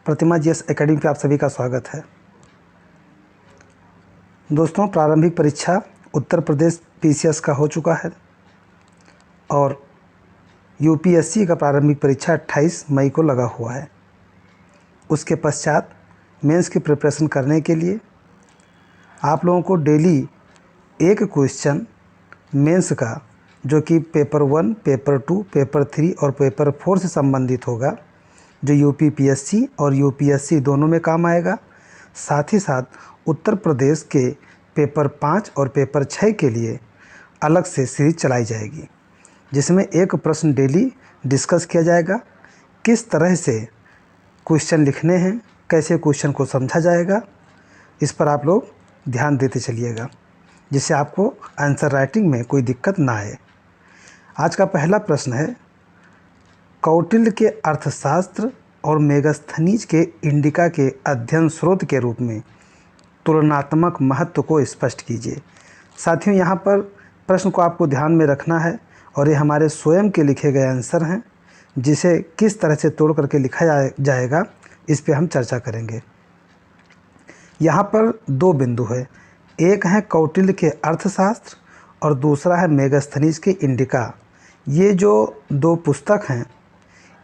प्रतिमा GS academy पे आप सभी का स्वागत है। दोस्तों, प्रारंभिक परीक्षा उत्तर प्रदेश पीसीएस का हो चुका है और यूपीएससी का प्रारंभिक परीक्षा 28 मई को लगा हुआ है। उसके पश्चात मेंस की प्रिपरेशन करने के लिए आप लोगों को डेली एक क्वेश्चन मेंस का, जो कि पेपर 1, पेपर 2, पेपर 3 और पेपर 4 से संबंधित होगा, जो यूपीपीएससी और यूपीएससी दोनों में काम आएगा। साथ ही साथ उत्तर प्रदेश के पेपर 5 और पेपर 6 के लिए अलग से सीरीज चलाई जाएगी, जिसमें एक प्रश्न डेली डिस्कस किया जाएगा। किस तरह से क्वेश्चन लिखने हैं, कैसे क्वेश्चन को समझा जाएगा, इस पर आप लोग ध्यान देते चलिएगा, जिससे आपको आंसर राइटिंग में कोई दिक्कत ना आए। आज का पहला प्रश्न है, कौटिल्य के अर्थशास्त्र और मेगास्थनीज के इंडिका के अध्ययन स्रोत के रूप में तुलनात्मक महत्व को स्पष्ट कीजिए। साथियों, यहाँ पर प्रश्न को आपको ध्यान में रखना है और ये हमारे स्वयं के लिखे गए आंसर हैं, जिसे किस तरह से तोड़ करके लिखा जाएगा इस पे हम चर्चा करेंगे। यहाँ पर दो बिंदु है, एक है कौटिल्य के अर्थशास्त्र और दूसरा है मेगास्थनीज के इंडिका। ये जो दो पुस्तक हैं,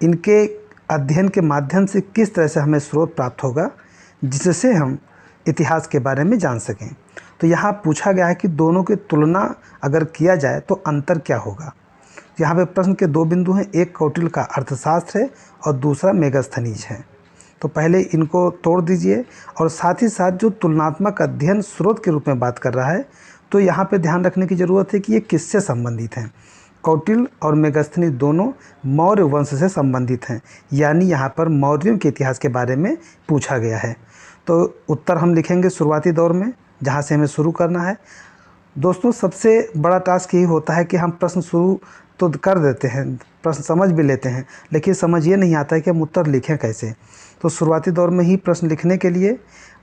इनके अध्ययन के माध्यम से किस तरह से हमें स्रोत प्राप्त होगा, जिससे हम इतिहास के बारे में जान सकें। तो यहाँ पूछा गया है कि दोनों की तुलना अगर किया जाए तो अंतर क्या होगा। यहाँ पे प्रश्न के दो बिंदु हैं, एक कौटिल्य का अर्थशास्त्र है और दूसरा मेगास्थनीज है। तो पहले इनको तोड़ दीजिए और साथ ही साथ जो तुलनात्मक अध्ययन स्रोत के रूप में बात कर रहा है, तो यहाँ पे ध्यान रखने की ज़रूरत है कि ये किससे संबंधित हैं। कौटिल्य और मेगास्थनीज दोनों मौर्य वंश से संबंधित हैं, यानी यहाँ पर मौर्यों के इतिहास के बारे में पूछा गया है। तो उत्तर हम लिखेंगे शुरुआती दौर में, जहाँ से हमें शुरू करना है। दोस्तों, सबसे बड़ा टास्क यही होता है कि हम प्रश्न शुरू तो कर देते हैं, प्रश्न समझ भी लेते हैं, लेकिन समझ ये नहीं आता है कि हम उत्तर लिखें कैसे। तो शुरुआती दौर में ही प्रश्न लिखने के लिए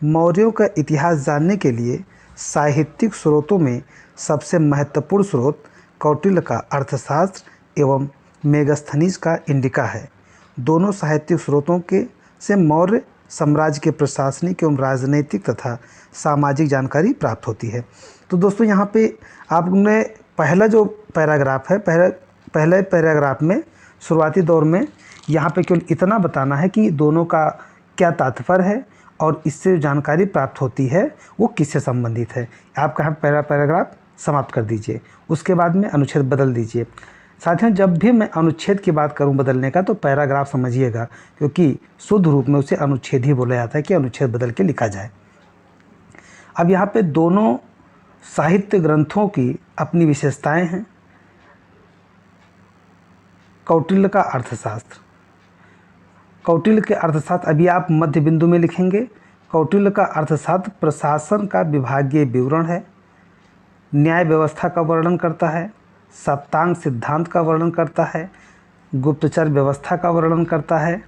मौर्यों का इतिहास जानने के लिए साहित्यिक स्रोतों में सबसे महत्वपूर्ण स्रोत कौटिल्य का अर्थशास्त्र एवं मेगास्थनीज का इंडिका है। दोनों साहित्यिक स्रोतों के से मौर्य साम्राज्य के प्रशासनिक एवं राजनीतिक तथा सामाजिक जानकारी प्राप्त होती है। तो दोस्तों, यहाँ पे आपने पहला जो पैराग्राफ है, पहले पैराग्राफ में शुरुआती दौर में यहाँ पे केवल इतना बताना है कि दोनों का क्या तात्पर्य है और इससे जानकारी प्राप्त होती है वो किससे संबंधित है। आपका पहला पैराग्राफ समाप्त कर दीजिए, उसके बाद में अनुच्छेद बदल दीजिए। साथियों, जब भी मैं अनुच्छेद की बात करूं बदलने का, तो पैराग्राफ समझिएगा, क्योंकि शुद्ध रूप में उसे अनुच्छेद ही बोला जाता है कि अनुच्छेद बदल के लिखा जाए। अब यहाँ पे दोनों साहित्य ग्रंथों की अपनी विशेषताएं हैं। कौटिल्य का अर्थशास्त्र, कौटिल्य के अर्थशास्त्र अभी आप मध्य बिंदु में लिखेंगे। कौटिल्य का अर्थशास्त्र प्रशासन का विभागीय विवरण है, न्याय व्यवस्था का वर्णन करता है, सप्तांग सिद्धांत का वर्णन करता है, गुप्तचर व्यवस्था का वर्णन करता है,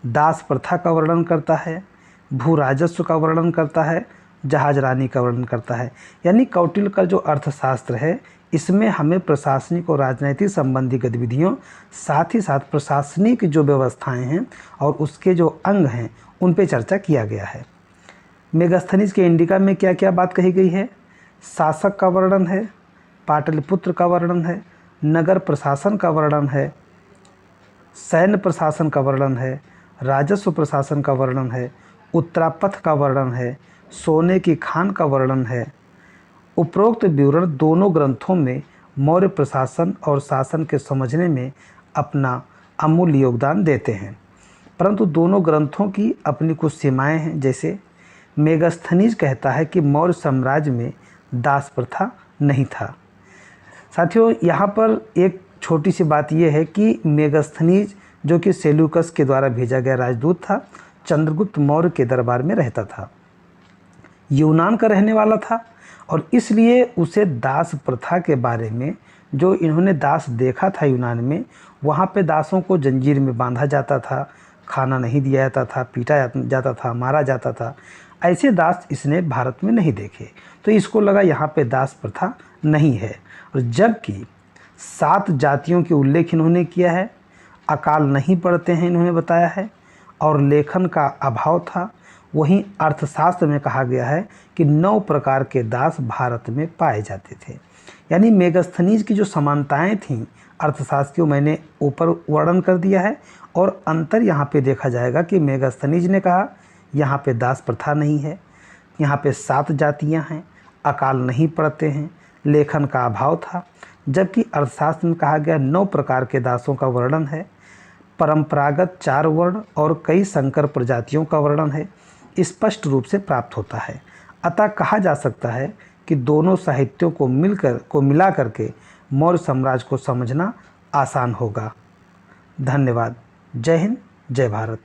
दास प्रथा का वर्णन करता है, भू राजस्व का वर्णन करता है, जहाजरानी का वर्णन करता है। यानी कौटिल्य का जो अर्थशास्त्र है, इसमें हमें प्रशासनिक और राजनीतिक संबंधी गतिविधियों, साथ ही साथ प्रशासनिक जो व्यवस्थाएं हैं और उसके जो अंग हैं, उन पे चर्चा किया गया है। मेगास्थनीज के इंडिका में क्या क्या बात कही गई है? शासक का वर्णन है, पाटलिपुत्र का वर्णन है, नगर प्रशासन का वर्णन है, सैन्य प्रशासन का वर्णन है, राजस्व प्रशासन का वर्णन है, उत्तरापथ का वर्णन है, सोने की खान का वर्णन है। उपरोक्त विवरण दोनों ग्रंथों में मौर्य प्रशासन और शासन के समझने में अपना अमूल्य योगदान देते हैं, परंतु दोनों ग्रंथों की अपनी कुछ सीमाएं हैं। जैसे मेगास्थनीज कहता है कि मौर्य साम्राज्य में दास प्रथा नहीं था। साथियों, यहाँ पर एक छोटी सी बात यह है कि मेगास्थनीज, जो कि सेल्यूकस के द्वारा भेजा गया राजदूत था, चंद्रगुप्त मौर्य के दरबार में रहता था, यूनान का रहने वाला था, और इसलिए उसे दास प्रथा के बारे में, जो इन्होंने दास देखा था यूनान में, वहाँ पे दासों को जंजीर में बांधा जाता था, खाना नहीं दिया जाता था, पीटा जाता था, मारा जाता था। ऐसे दास इसने भारत में नहीं देखे, तो इसको लगा यहाँ पे दास प्रथा नहीं है। और जबकि 7 जातियों के उल्लेख इन्होंने किया है, अकाल नहीं पढ़ते हैं इन्होंने बताया है, और लेखन का अभाव था। वहीं अर्थशास्त्र में कहा गया है कि 9 प्रकार के दास भारत में पाए जाते थे। यानी मेगास्थनीज की जो समानताएं थीं अर्थशास्त्र की, मैंने ऊपर वर्णन कर दिया है। और अंतर यहाँ पे देखा जाएगा कि मेगास्थनीज ने कहा यहाँ पे दास प्रथा नहीं है, यहाँ पे 7 जातियाँ हैं, अकाल नहीं पड़ते हैं, लेखन का अभाव था। जबकि अर्थशास्त्र में कहा गया 9 प्रकार के दासों का वर्णन है, परंपरागत 4 वर्ण और कई संकर प्रजातियों का वर्णन है, स्पष्ट रूप से प्राप्त होता है। अतः कहा जा सकता है कि दोनों साहित्यों को मिला करके मौर्य साम्राज्य को समझना आसान होगा। धन्यवाद। जय हिंद, जय भारत।